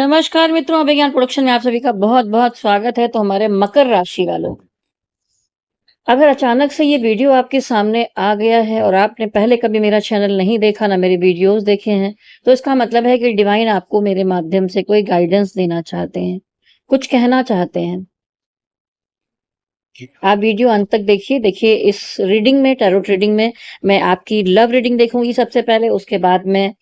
नमस्कार मित्रों, अभिज्ञान प्रोडक्शन में आप सभी का बहुत-बहुत स्वागत है। तो हमारे मकर राशि वालों, अगर अचानक से ये वीडियो आपके सामने आ गया है और आपने पहले कभी मेरा चैनल नहीं देखा, ना मेरे वीडियोज़ देखे हैं, तो इसका मतलब है कि डिवाइन आपको मेरे माध्यम से कोई गाइडेंस देना चाहते हैं, कुछ कहना चाहते हैं। आप वीडियो अंत तक देखिए। देखिए, इस रीडिंग में, टैरोट रीडिंग में मैं आपकी लव रीडिंग देखूँगी सबसे पहले, उसके बाद मैं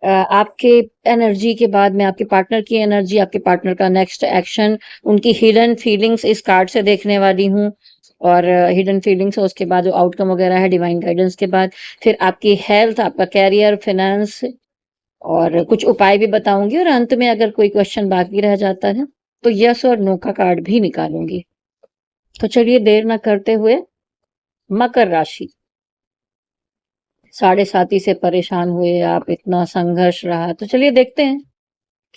आपके एनर्जी के बाद मैं आपके पार्टनर की एनर्जी, आपके पार्टनर का नेक्स्ट एक्शन, उनकी हिडन फीलिंग्स इस कार्ड से देखने वाली हूँ। और हिडन फीलिंग्स और उसके बाद जो आउटकम वगैरह है डिवाइन गाइडेंस के बाद, फिर आपकी हेल्थ, आपका करियर, फाइनेंस और कुछ उपाय भी बताऊँगी और अंत में अगर कोई क्वेश्चन बाकी रह जाता है, तो यस और नो का कार्ड भी निकालूँगी। तो चलिए देर ना करते हुए मकर राशि, साढ़े साती से परेशान हुए आप, इतना संघर्ष रहा, तो चलिए देखते हैं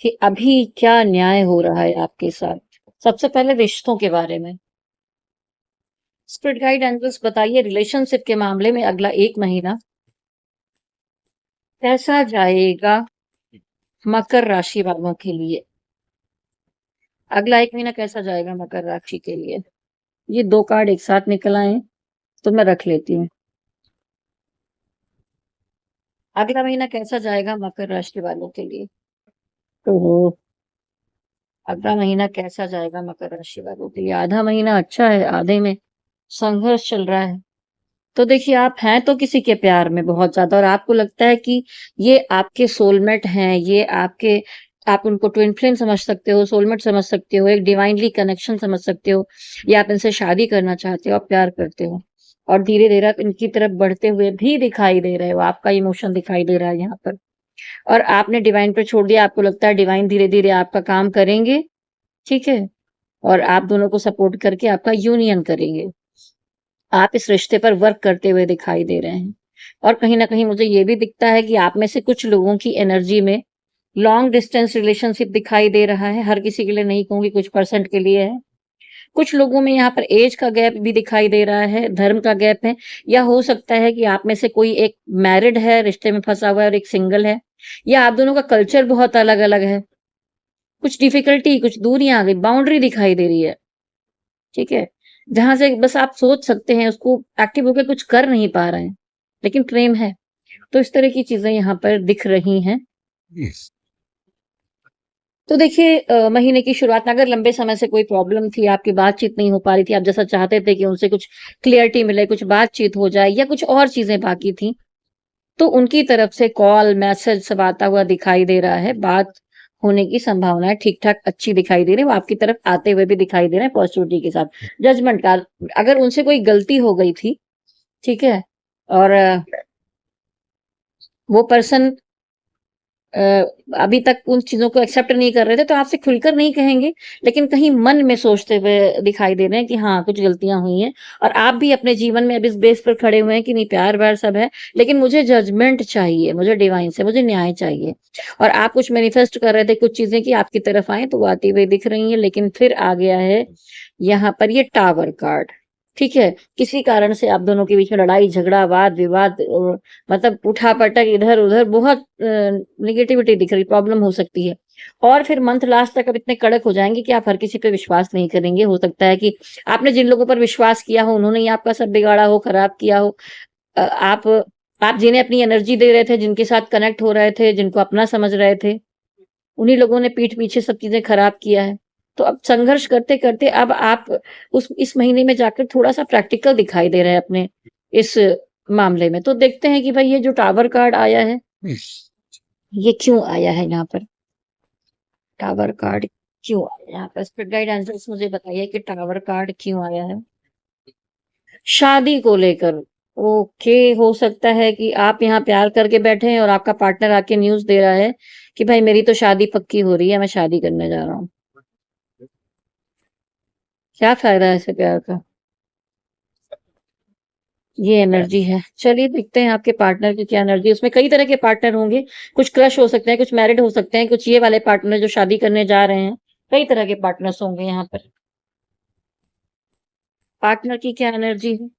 कि अभी क्या न्याय हो रहा है आपके साथ। सबसे पहले रिश्तों के बारे में, स्पिरिट गाइड एंजल्स बताइए रिलेशनशिप के मामले में अगला 1 महीना कैसा जाएगा मकर राशि वालों के लिए। अगला 1 महीना कैसा जाएगा मकर राशि के लिए। ये 2 कार्ड एक साथ निकल आए, तो मैं रख लेती हूँ। अगला महीना कैसा जाएगा मकर राशि वालों के लिए। तो अगला महीना कैसा जाएगा मकर राशि वालों के लिए। आधा महीना अच्छा है, आधे में संघर्ष चल रहा है। तो देखिए, आप हैं तो किसी के प्यार में बहुत ज़्यादा और आपको लगता है कि ये आपके सोलमेट हैं, ये आपके, आप उनको ट्विन फ्लेम समझ सकते हो, सोलमेट समझ सकते हो, एक डिवाइनली कनेक्शन समझ सकते हो, या आप इनसे शादी करना चाहते हो, आप प्यार करते हो और धीरे-धीरे आप इनकी तरफ बढ़ते हुए भी दिखाई दे रहे हो, आपका इमोशन दिखाई दे रहा है यहाँ पर। और आपने डिवाइन पे छोड़ दिया, आपको लगता है डिवाइन धीरे-धीरे आपका काम करेंगे, ठीक है? और आप दोनों को सपोर्ट करके आपका यूनियन करेंगे। आप इस रिश्ते पर वर्क करते हुए दिखाई दे रहे हैं। और कहीं न कहीं मुझे ये भी दिखता है कि आप में से कुछ लोगों की एनर्जी में लॉन्ग डिस्टेंस रिलेशनशिप दिखाई दे रहा है। हर किसी के लिए नहीं कहूँगी, कुछ परसेंट के लिए है। कुछ लोगों में यहाँ पर ऐज का गैप भी दिखाई दे रहा है, धर्म का गैप है, या हो सकता है कि आप में से कोई एक मैरिड है, रिश्ते में फँसा हुआ है और एक सिंगल है, या आप दोनों का कल्चर बहुत अलग-अलग है। कुछ डिफ़िकल्टी, कुछ दूरियाँ आ गई, बाउंड्री दिखाई दे रही है, ठीक है? जहाँ से बस आप सोच सकते हैं, उसको एक्टिव होके कुछ कर नहीं पा रहे हैं, लेकिन प्रेम है। तो इस तरह की चीज़ें यहाँ पर दिख रही हैं। तो देखिए, महीने की शुरुआत में अगर लंबे समय से कोई प्रॉब्लम थी, आपकी बातचीत नहीं हो पा रही थी, आप जैसा चाहते थे कि उनसे कुछ क्लैरिटी मिले, कुछ बातचीत हो जाए या कुछ और चीज़ें बाकी थी, तो उनकी तरफ से कॉल, मैसेज सब आता हुआ दिखाई दे रहा है। बात होने की संभावनाएँ ठीक-ठाक अच्छी दिखाई दे रही है, वो आपकी तरफ आते हुए भी दिखाई दे रहे हैं पॉज़िटिविटी के साथ। जजमेंट का, अगर उनसे कोई गलती हो गई थी, ठीक है? और वो पर्सन अ, अभी तक उन चीज़ों को एक्सेप्ट नहीं कर रहे थे, तो आपसे खुलकर नहीं कहेंगे, लेकिन कहीं मन में सोचते हुए दिखाई दे रहे हैं कि हाँ, कुछ गलतियाँ हुई हैं और आप भी अपने जीवन में अब इस बेस पर खड़े हुए हैं कि नहीं, प्यार-व्यार सब है, लेकिन मुझे जजमेंट चाहिए, मुझे डिवाइन से मुझे न्याय चाहिए। और आप कुछ मैनिफेस्ट कर रहे थे, कुछ चीज़ें कि आपकी तरफ आएँ, तो वो आती हुई दिख रही हैं, लेकिन फिर आ गया है यहाँ पर ये टावर कार्ड, ठीक है? किसी कारण से आप दोनों के बीच में लड़ाई, झगड़ा, वाद-विवाद, मतलब उठा-पटक इधर-उधर, बहुत नेगेटिविटी दिख रही, प्रॉब्लम हो सकती है। और फिर मंथ लास्ट तक आप इतने कड़क हो जाएँगे कि आप हर किसी पे विश्वास नहीं करेंगे। हो सकता है कि आपने जिन लोगों पर विश्वास किया हो, उन्होंने ही आपका सब बिगाड़ा हो, खराब किया हो। आप जिन्हें अपनी एनर्जी दे रहे थे, जिनके साथ कनेक्ट हो रहे थे, जिनको अपना समझ रहे थे, उन्हीं लोगों ने पीठ पीछे सब चीज़ें खराब किया है। तो अब संघर्ष करते-करते अब आप उस इस महीने में जाकर थोड़ा-सा प्रैक्टिकल दिखाई दे रहे हैं अपने इस मामले में। तो देखते हैं कि भाई ये जो टावर कार्ड आया है, ये क्यों आया है यहाँ पर? टावर कार्ड क्यों आया है यहाँ पर? स्पिरिट गाइड एंजल्स मुझे बताइए कि टावर कार्ड क्यों आया है? शादी को लेकर। ओके, हो सकता है कि आप यहाँ प्यार करके बैठे हैं और आपका पार्टनर आके न्यूज़ दे रहा है कि भाई मेरी तो शादी पक्की हो रही है, मैं शादी करने जा रहा हूँ। क्या फ़ायदा है ऐसे प्यार का? ये एनर्जी है। चलिए देखते हैं आपके पार्टनर की क्या एनर्जी है। उसमें कई तरह के पार्टनर होंगे, कुछ क्रश हो सकते हैं, कुछ मैरिड हो सकते हैं, कुछ ये वाले पार्टनर जो शादी करने जा रहे हैं। कई तरह के पार्टनर्स होंगे यहाँ पर। पार्टनर की क्या एनर्जी है?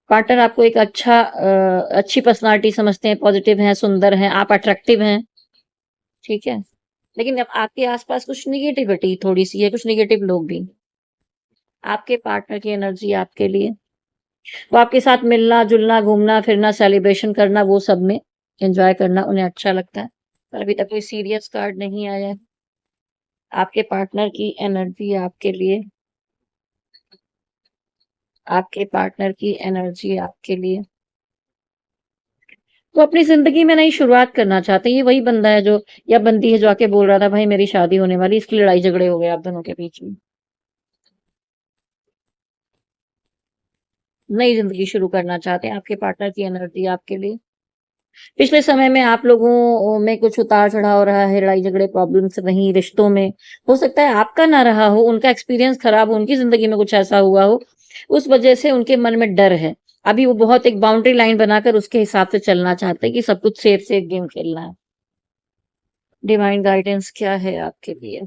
पार्टनर आपको एक अच्छी पर्सनैलिटी समझते हैं, पॉजिटिव हैं, सुंदर हैं, आप अट्रैक्टिव हैं, ठीक है? लेकिन अब आपके आस-पास कुछ नेगेटिविटी थोड़ी-सी है, कुछ नेगेटिव लोग भी। आपके पार्टनर की एनर्जी आपके लिए, वो आपके साथ मिलना-जुलना, घूमना-फिरना, सेलिब्रेशन करना, वो सब में एन्जॉय करना उन्हें अच्छा लगता है। पर अभी तक कोई सीरियस कार्ड नहीं आया है। आपके पार्टनर की एनर्जी आपके लिए, आपके पार्टनर की एनर्जी आपके लिए। वो अपनी ज़िंदगी में नई शुरुआत करना चाहते हैं। ये वही बंदा है जो या बंदी है जो आके बोल रहा था, भाई मेरी शादी होने वाली, इसकी लड़ाई झगड़े हो गए आप दोनों के बीच में। नई ज़िंदगी शुरू करना चाहते हैं, आपके पार्टनर की एनर्जी आपके लिए। पिछले समय में आप लोगों में कुछ उतार-चढ़ाव रहा है, लड़ाई-झगड़े, प्रॉब्लम्स रहीं रिश्तों में। हो सकता है आपका ना रहा हो, उनका एक्सपीरियंस खराब हो, उनकी ज़िंदगी में कुछ ऐसा हुआ हो, उस वजह से उनके मन में डर है। अभी वो बहुत एक बाउंड्री लाइन बनाकर उसके हिसाब से चलना चाहते हैं कि सब कुछ सेफ सेफ गेम खेलना है। डिवाइन गाइडेंस क्या है आपके लिए?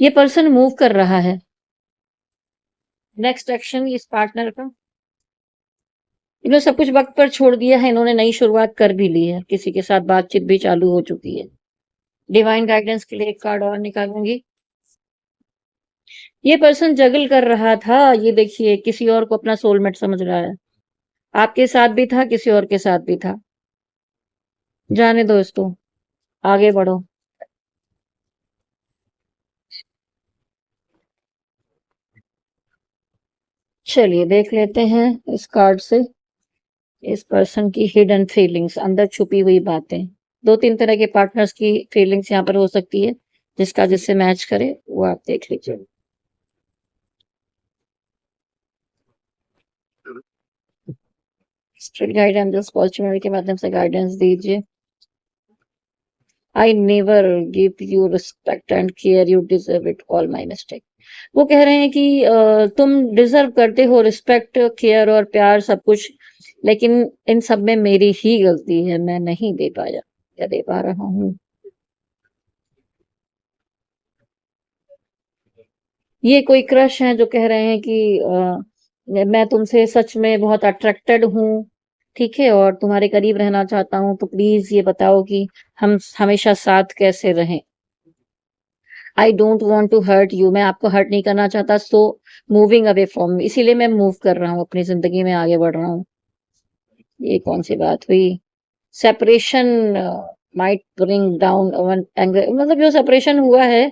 ये पर्सन मूव कर रहा है। नेक्स्ट एक्शन इस पार्टनर का, इन्होंने सब कुछ वक़्त पर छोड़ दिया है, इन्होंने नई शुरुआत कर भी ली है, किसी के साथ बातचीत भी चालू हो चुकी है। डिवाइन गाइडेंस के लिए एक कार्ड और निकालूँगी। ये पर्सन जगल कर रहा था, ये देखिए किसी और को अपना सोलमेट समझ रहा है। आपके साथ भी था, किसी और के साथ भी था। जाने दो इसको, आगे बढ़ो। चलिए देख लेते हैं इस कार्ड से इस पर्सन की हिडन फीलिंग्स, अंदर छुपी हुई बातें। 2-3 तरह के पार्टनर्स की फीलिंग्स यहाँ पर हो सकती है, जिसका जिससे मैच करे वो आप देख लीजिए। स्पिरिट गाइड एंजल्स पॉजिटिव के माध्यम से गाइडेंस दीजिए। I never give you respect and care you deserve it all my mistake. वो कह रहे हैं कि तुम डिजर्व करते हो रिस्पेक्ट, केयर और प्यार सब कुछ, लेकिन इन सब में मेरी ही गलती है, मैं नहीं दे पाया या दे पा रहा हूँ। ये कोई क्रश है जो कह रहे हैं कि मैं तुमसे सच में बहुत अट्रैक्टेड हूँ, ठीक है, और तुम्हारे करीब रहना चाहता हूँ, तो प्लीज ये बताओ कि हम हमेशा साथ कैसे रहें। I don't want to hurt you, मैं आपको हर्ट नहीं करना चाहता, सो मूविंग अवे फ्रॉम, इसीलिए मैं मूव कर रहा हूँ, अपनी जिंदगी में आगे बढ़ रहा हूँ। ये कौन सी बात हुई? Separation might bring down anger, मतलब जो सेपरेशन हुआ है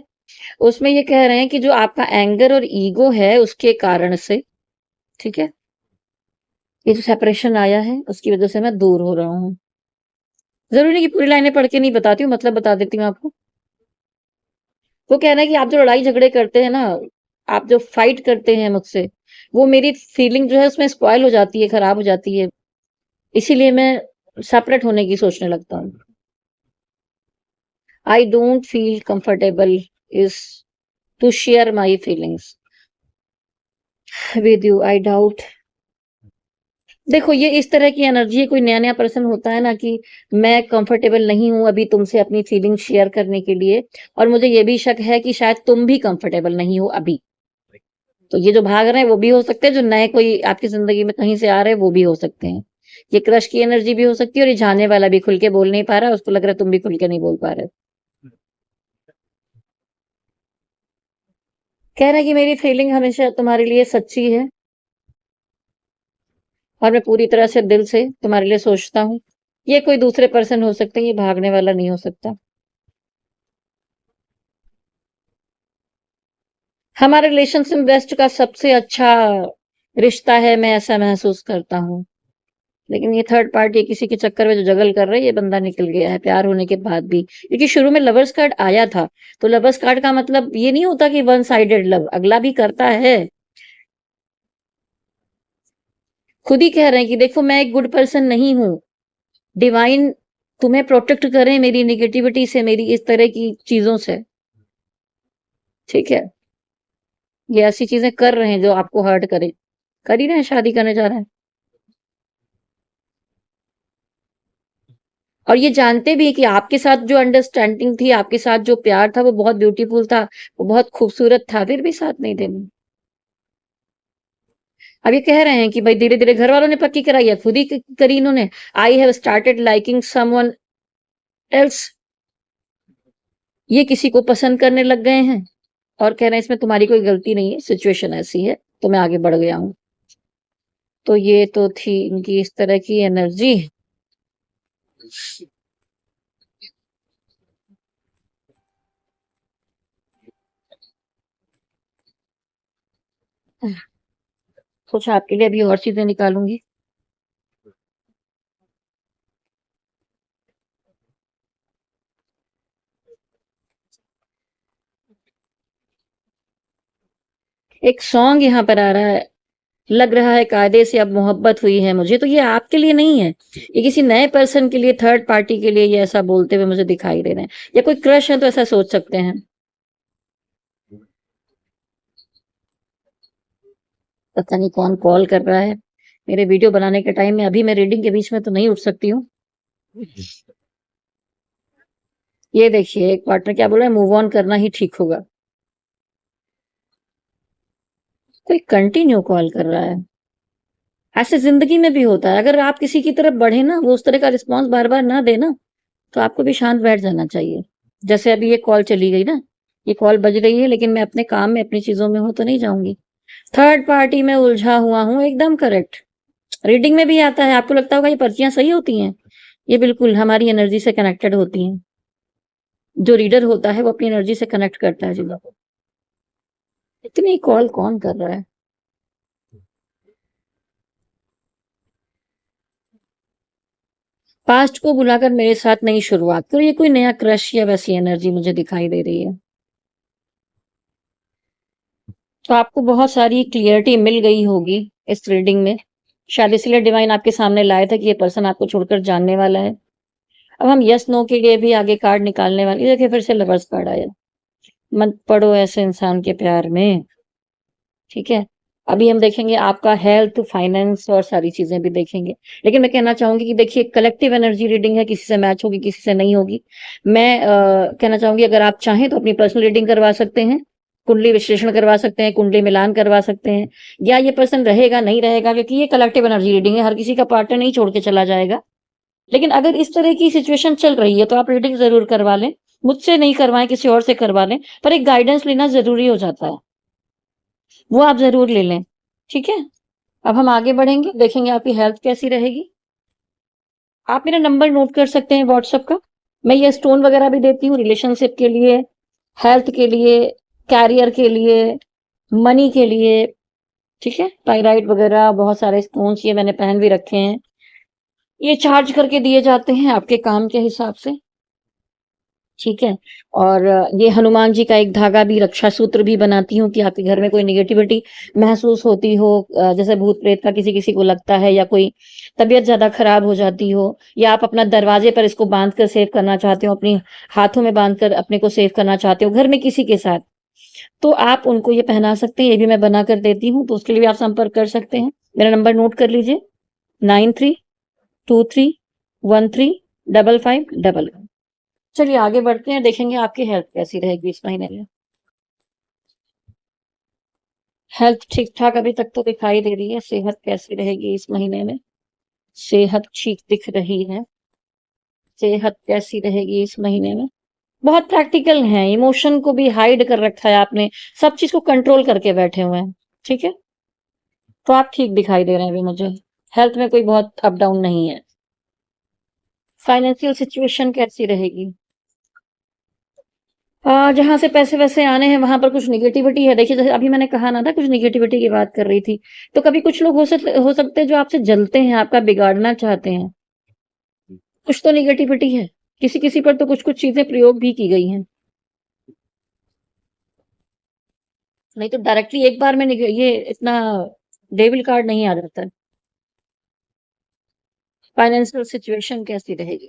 उसमें ये कह रहे हैं कि जो आपका एंगर और ईगो है उसके कारण से, ठीक है, ये जो सेपरेशन आया है उसकी वजह से मैं दूर हो रहा हूँ। जरूरी नहीं कि पूरी लाइनें पढ़ के नहीं बताती हूँ, मतलब बता देती हूँ आपको। वो कह रहे हैं कि आप जो लड़ाई झगड़े करते हैं ना, आप जो फाइट करते हैं मुझसे, वो मेरी फीलिंग जो है उसमें स्पॉइल हो जाती है, खराब हो जाती है, इसीलिए मैं सेपरेट होने की सोचने लगता हूँ। I don't feel comfortable is to share my feelings with you, I doubt. देखो ये इस तरह की एनर्जी है, कोई नया नया पर्सन होता है ना कि मैं कंफर्टेबल नहीं हूं अभी तुमसे अपनी फीलिंग शेयर करने के लिए, और मुझे ये भी शक है कि शायद तुम भी कंफर्टेबल नहीं हो अभी। तो ये जो भाग रहे हैं वो भी हो सकते हैं, जो नए कोई आपकी जिंदगी में कहीं से आ रहे हैं वो भी हो सकते हैं। ये क्रश की एनर्जी भी हो सकती है, और ये जाने वाला भी खुल के बोल नहीं पा रहा है, उसको लग रहा है तुम भी खुल के नहीं बोल पा रहे हो। कह रहा है कि मेरी फीलिंग हमेशा तुम्हारे लिए सच्ची है, और मैं पूरी तरह से दिल से तुम्हारे लिए सोचता हूँ। ये कोई दूसरे पर्सन हो सकते हैं, ये भागने वाला नहीं हो सकता। हमारे रिलेशनशिप बेस्ट का सबसे अच्छा रिश्ता है, मैं ऐसा महसूस करता हूँ। लेकिन ये थर्ड पार्टी किसी के चक्कर में जो जगल कर रहा है, ये बंदा निकल गया है प्यार होने के बाद भी, क्योंकि शुरू में लवर्स कार्ड आया था। तो लवर्स कार्ड का मतलब ये नहीं होता कि वन साइडेड लव, अगला भी करता है। खुद ही कह रहे हैं कि देखो मैं एक गुड पर्सन नहीं हूँ, डिवाइन तुम्हें प्रोटेक्ट करें मेरी निगेटिविटी से, मेरी इस तरह की चीजों से, ठीक है। ये ऐसी चीजें कर रहे हैं जो आपको हर्ट करे, कर ही रहे हैं, शादी करने जा रहे हैं, और ये जानते भी हैं कि आपके साथ जो अंडरस्टैंडिंग थी, आपके साथ जो प्यार था वो बहुत ब्यूटीफुल था, वो बहुत खूबसूरत था, फिर भी साथ नहीं देना। अब ये कह रहे हैं कि भाई धीरे धीरे घर वालों ने पक्की कराई है, खुद ही करी इन्होंने। I have started liking someone else ये किसी को पसंद करने लग गए हैं और कह रहे हैं इसमें तुम्हारी कोई गलती नहीं है, सिचुएशन ऐसी है, तो मैं आगे बढ़ गया हूँ। तो ये तो थी इनकी इस तरह की एनर्जी। कुछ आपके लिए अभी और चीजें निकालूंगी। एक सॉन्ग यहाँ पर आ रहा है, लग रहा है कायदे से अब मोहब्बत हुई है मुझे, तो ये आपके लिए नहीं है, ये किसी नए पर्सन के लिए, थर्ड पार्टी के लिए ये ऐसा बोलते हुए मुझे दिखाई दे रहे हैं, या कोई क्रश है तो ऐसा सोच सकते हैं। पता नहीं कौन कॉल कर रहा है मेरे वीडियो बनाने के टाइम में, अभी मैं रीडिंग के बीच में तो नहीं उठ सकती हूँ। ये देखिए एक पार्टनर क्या बोल रहा है, मूव ऑन करना ही ठीक होगा। कोई कंटिन्यू कॉल कर रहा है। ऐसे जिंदगी में भी होता है, अगर आप किसी की तरफ बढ़े ना, वो उस तरह का रिस्पॉन्स बार बार ना दे ना, तो आपको भी शांत बैठ जाना चाहिए। जैसे अभी ये कॉल चली गई ना, ये कॉल बज रही है लेकिन मैं अपने काम में अपनी चीजों में हूं तो नहीं जाऊंगी। थर्ड पार्टी में उलझा हुआ हूं, एकदम करेक्ट। रीडिंग में भी आता है, आपको लगता होगा ये पर्चियां सही होती हैं, ये बिल्कुल हमारी एनर्जी से कनेक्टेड होती हैं। जो रीडर होता है वो अपनी एनर्जी से कनेक्ट करता है चीजों को। इतनी कॉल कौन कर रहा है? पास्ट को बुलाकर मेरे साथ नई शुरुआत करो, ये कोई नया क्रश या वैसी एनर्जी मुझे दिखाई दे रही है। तो आपको बहुत सारी क्लियरिटी मिल गई होगी इस रीडिंग में, शायद इसलिए डिवाइन आपके सामने लाया था कि ये पर्सन आपको छोड़कर जानने वाला है। अब हम यस नो के लिए भी आगे कार्ड निकालने वाले, देखिए फिर से लवर्स कार्ड आया। मत पड़ो ऐसे इंसान के प्यार में, ठीक है। अभी हम देखेंगे आपका हेल्थ, फाइनेंस और सारी चीजें भी देखेंगे। लेकिन मैं कहना चाहूंगी कि देखिए कलेक्टिव एनर्जी रीडिंग है, किसी से मैच होगी किसी से नहीं होगी। मैं कहना चाहूंगी अगर आप चाहें तो अपनी पर्सनल रीडिंग करवा सकते हैं, कुंडली विश्लेषण करवा सकते हैं, कुंडली मिलान करवा सकते हैं, या ये पर्सन रहेगा नहीं रहेगा, क्योंकि ये कलेक्टिव एनर्जी रीडिंग है, हर किसी का पार्टनर नहीं छोड़ के चला जाएगा। लेकिन अगर इस तरह की सिचुएशन चल रही है तो आप रीडिंग जरूर करवा लें। मुझसे नहीं करवाएं, किसी और से करवा लें, पर एक गाइडेंस लेना जरूरी हो जाता है, वो आप जरूर ले लें, ठीक है। अब हम आगे बढ़ेंगे, देखेंगे आपकी हेल्थ कैसी रहेगी। आप मेरा नंबर नोट कर सकते हैं व्हाट्सएप का, मैं ये स्टोन वगैरह भी देती हूँ रिलेशनशिप के लिए, हेल्थ के लिए, कैरियर के लिए, मनी के लिए, ठीक है। पाइराइट वगैरह बहुत सारे स्टोन्स ये मैंने पहन भी रखे हैं, ये चार्ज करके दिए जाते हैं आपके काम के हिसाब से, ठीक है। और ये हनुमान जी का एक धागा भी, रक्षा सूत्र भी बनाती हूँ कि आपके घर में कोई निगेटिविटी महसूस होती हो, जैसे भूत प्रेत का किसी किसी को लगता है, या कोई तबीयत ज्यादा खराब हो जाती हो, या आप अपना दरवाजे पर इसको बांध कर सेव करना चाहते हो, अपनी हाथों में बांध कर अपने को सेव करना चाहते हो घर में किसी के साथ, तो आप उनको ये पहना सकते हैं, ये भी मैं बना कर देती हूँ, तो उसके लिए भी आप संपर्क कर सकते हैं। मेरा नंबर नोट कर लीजिए, 9323135555। चलिए आगे बढ़ते हैं, देखेंगे आपकी हेल्थ कैसी रहेगी इस महीने में। हेल्थ ठीक ठाक अभी तक तो दिखाई दे रही है, सेहत कैसी रहेगी इस महीने में? सेहत ठीक दिख रही है। सेहत कैसी रहेगी इस महीने में? बहुत प्रैक्टिकल हैं, इमोशन को भी हाइड कर रखा है आपने, सब चीज को कंट्रोल करके बैठे हुए हैं, ठीक है। तो आप ठीक दिखाई दे रहे हैं अभी मुझे, हेल्थ में कोई बहुत अप डाउन नहीं है। फाइनेंशियल सिचुएशन कैसी रहेगी? जहाँ से पैसे वैसे आने हैं वहां पर कुछ निगेटिविटी है, देखिए जैसे अभी मैंने कहा ना था, कुछ निगेटिविटी की बात कर रही थी, तो कभी कुछ लोग हो सकते हैं जो आपसे जलते हैं, आपका बिगाड़ना चाहते हैं, कुछ तो निगेटिविटी है, किसी किसी पर तो कुछ कुछ चीजें प्रयोग भी की गई हैं, नहीं तो डायरेक्टली एक बार में ये इतना डेविल कार्ड नहीं आ जाता है। फाइनेंशियल सिचुएशन कैसी रहेगी?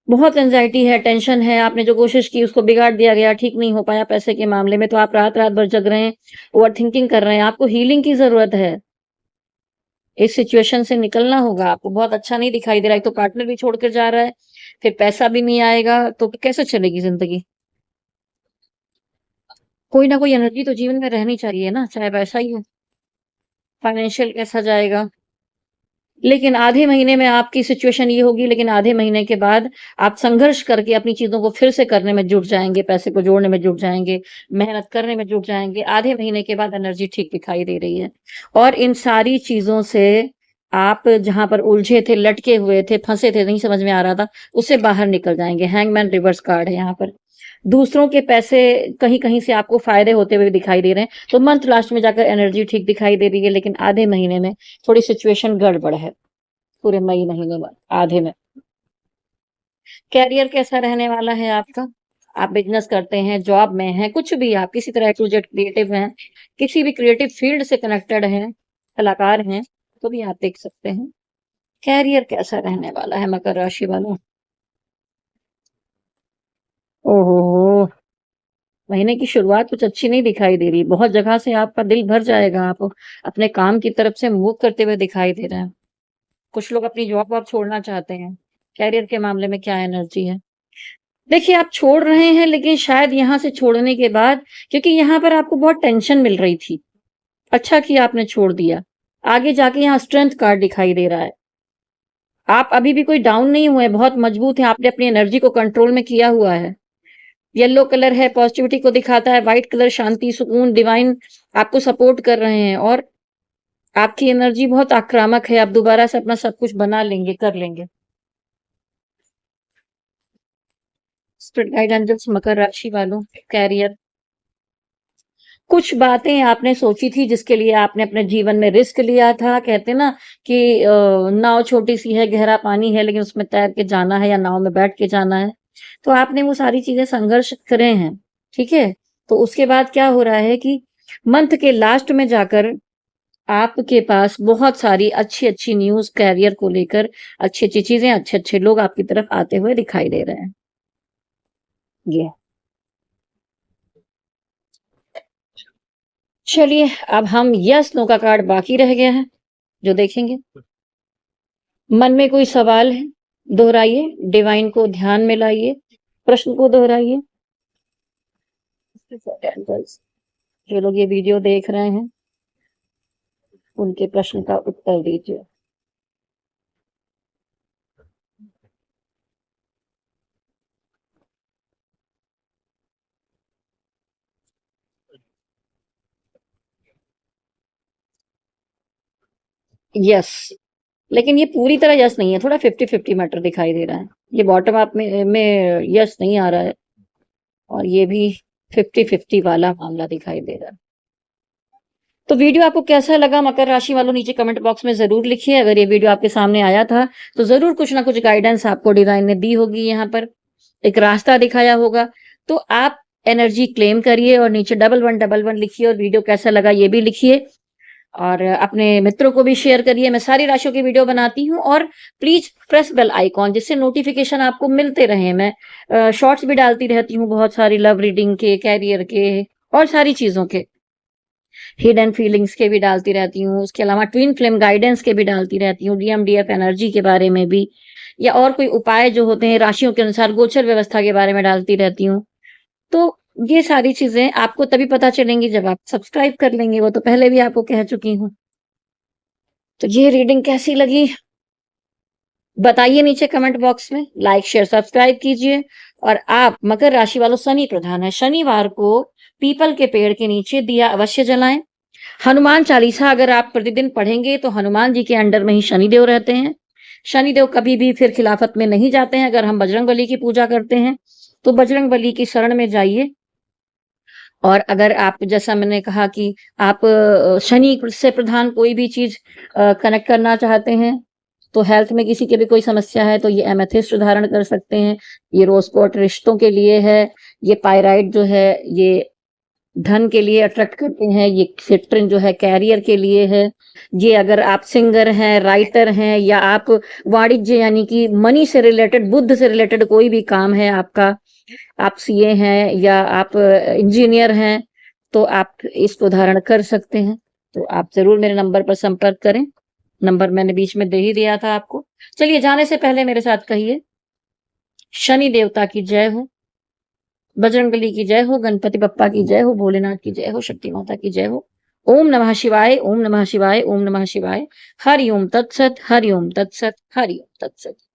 बहुत एंजाइटी है, टेंशन है, आपने जो कोशिश की उसको बिगाड़ दिया गया, ठीक नहीं हो पाया पैसे के मामले में, तो आप रात रात भर जग रहे हैं, ओवर थिंकिंग कर रहे हैं, आपको हीलिंग की जरूरत है, इस सिचुएशन से निकलना होगा आपको। बहुत अच्छा नहीं दिखाई दे रहा है, तो पार्टनर भी छोड़कर जा रहा है, फिर पैसा भी नहीं आएगा, तो कैसे चलेगी जिंदगी? कोई ना कोई एनर्जी तो जीवन में रहनी चाहिए ना, चाहे वैसा ही हो। फाइनेंशियल कैसा जाएगा? लेकिन आधे महीने में आपकी सिचुएशन ये होगी, लेकिन आधे महीने के बाद आप संघर्ष करके अपनी चीज़ों को फिर से करने में जुट जाएँगे, पैसे को जोड़ने में जुट जाएँगे, मेहनत करने में जुट जाएँगे। आधे महीने के बाद एनर्जी ठीक दिखाई दे रही है। और इन सारी चीज़ों से आप जहाँ पर उलझे थे, लटके हुए थे, फँसे थे, नहीं समझ में आ रहा था, उससे बाहर निकल जाएँगे। हैंगमैन रिवर्स कार्ड है यहाँ पर। दूसरों के पैसे कहीं-कहीं से आपको फ़ायदे होते हुए दिखाई दे रहे हैं, तो मंथ लास्ट में जाकर एनर्जी ठीक दिखाई दे रही है, लेकिन आधे महीने में थोड़ी सिचुएशन गड़बड़ है। पूरे मई महीने में, आधे में। करियर कैसा रहने वाला है आपका? आप बिज़नेस करते हैं, जॉब में हैं, कुछ भी आप किसी तरह ए टू ज़ेड क्रिएटिव हैं, किसी भी क्रिएटिव फ़ील्ड से कनेक्टेड हैं, कलाकार हैं, तो भी आप देख सकते हैं। करियर कैसा रहने वाला है मकर राशि वालों? ओह हो हो! महीने की शुरुआत कुछ अच्छी नहीं दिखाई दे रही। बहुत जगह से आपका दिल भर जाएगा, आप अपने काम की तरफ से मूव करते हुए दिखाई दे रहे हैं। कुछ लोग अपनी जॉब वॉब छोड़ना चाहते हैं। करियर के मामले में क्या एनर्जी है? देखिए, आप छोड़ रहे हैं लेकिन शायद यहाँ से छोड़ने के बाद क्योंकि यहाँ पर आपको बहुत टेंशन मिल रही थी। अच्छा किया आपने छोड़ दिया। आगे जाके यहाँ स्ट्रेंथ कार्ड दिखाई दे रहा है। आप अभी भी कोई डाउन नहीं हुए, बहुत मजबूत हैं, आपने अपनी एनर्जी को कंट्रोल में किया हुआ है। येलो कलर है, पॉजिटिविटी को दिखाता है, व्हाइट कलर शांति, सुकून, डिवाइन आपको सपोर्ट कर रहे हैं और आपकी एनर्जी बहुत आक्रामक है, आप दोबारा से अपना सब कुछ बना लेंगे, कर लेंगे। स्पिरिट गाइड एंजल्स मकर राशि वालों, करियर कुछ बातें आपने सोची थी जिसके लिए आपने अपने जीवन में रिस्क लिया था। कहते हैं ना कि नाव छोटी-सी है, गहरा पानी है, लेकिन उसमें तैर के जाना है या नाव में बैठ के जाना है। तो आपने वो सारी चीज़ें संघर्ष करे हैं, ठीक है? तो उसके बाद क्या हो रहा है कि मंथ के लास्ट में जाकर आपके पास बहुत सारी अच्छी-अच्छी न्यूज़ करियर को लेकर अच्छी-अच्छी चीज़ें, अच्छे-अच्छे लोग आपकी तरफ आते हुए दिखाई दे रहे हैं। ये चलिए, अब हम यस नो का कार्ड बाकी रह गया है, जो देखेंगे। मन में कोई सवाल है? दोहराइए, डिवाइन को ध्यान में लाइए, प्रश्न को दोहराइए। जो लोग ये वीडियो देख रहे हैं, उनके प्रश्न का उत्तर दीजिए। यस, लेकिन ये पूरी तरह यस नहीं है, थोड़ा 50-50 मैटर दिखाई दे रहा है। ये बॉटम अप में यस नहीं आ रहा है और ये भी 50-50 वाला मामला दिखाई दे रहा है। तो वीडियो आपको कैसा लगा मकर राशि वालों नीचे कमेंट बॉक्स में ज़रूर लिखिए। अगर ये वीडियो आपके सामने आया था, तो ज़रूर कुछ ना कुछ गाइडेंस आपको डिवाइन ने दी होगी यहाँ पर, एक रास्ता दिखाया होगा। तो आप एनर्जी क्लेम करिए और नीचे 1111 लिखिए और वीडियो कैसा लगा ये भी लिखिए। और अपने मित्रों को भी शेयर करिए। मैं सारी राशियों की वीडियो बनाती हूँ और प्लीज़ प्रेस बेल आइकॉन जिससे नोटिफ़िकेशन आपको मिलते रहें। मैं शॉर्ट्स भी डालती रहती हूँ बहुत सारी लव रीडिंग के, करियर के और सारी चीज़ों के। हिडन फीलिंग्स के भी डालती रहती हूँ, उसके अलावा ट्विन फ्लेम गाइडेंस के भी डालती रहती हूँ, डीएमडीएफ एनर्जी के बारे में भी या और कोई उपाय जो होते हैं राशियों के अनुसार गोचर व्यवस्था के बारे में डालती रहती हूँ। तो ये सारी चीज़ें आपको तभी पता चलेंगी जब आप सब्सक्राइब कर लेंगे, वो तो पहले भी आपको कह चुकी हूँ। तो ये रीडिंग कैसी लगी? बताइए नीचे कमेंट बॉक्स में, लाइक, शेयर, सब्सक्राइब कीजिए और आप मकर राशि वालों शनि प्रधान है, शनिवार को पीपल के पेड़ के नीचे दिया अवश्य जलाएँ। हनुमान चालीसा अगर आप प्रतिदिन पढ़ेंगे तो हनुमान जी के अंडर में ही शनिदेव रहते हैं। शनिदेव कभी भी फिर खिलाफत में नहीं जाते हैं। अगर हम बजरंगबली की पूजा करते हैं, तो बजरंगबली की शरण में जाइए। और अगर आप जैसा मैंने कहा कि आप शनि से प्रधान कोई भी चीज़ कनेक्ट करना चाहते हैं, तो हेल्थ में किसी की भी कोई समस्या है तो ये एमेथिस्ट धारण कर सकते हैं। ये रोज़ क्वार्ट्ज रिश्तों के लिए है, ये पाइराइट जो है ये धन के लिए अट्रैक्ट करते हैं, ये सिट्रिन जो है कैरियर के लिए है। ये अगर आप सिंगर हैं, राइटर हैं या आप वाणिज्य यानी कि मनी से रिलेटेड, बुद्ध से रिलेटेड कोई भी काम है आपका, आप सीए हैं या आप इंजीनियर हैं, तो आप इसको धारण कर सकते हैं। तो आप ज़रूर मेरे नंबर पर संपर्क करें। नंबर मैंने बीच में दे ही दिया था आपको। चलिए जाने से पहले मेरे साथ कहिए, शनि देवता की जय हो, बजरंगबली की जय हो, गणपति बप्पा की जय हो, भोलेनाथ की जय हो, शक्ति माता की जय हो। ओम नमः शिवाय, ओम नमः शिवाय, ओम नमः शिवाय। हरि ओम तत्सत, हरि ओम तत्सत, हरि ओम तत्सत।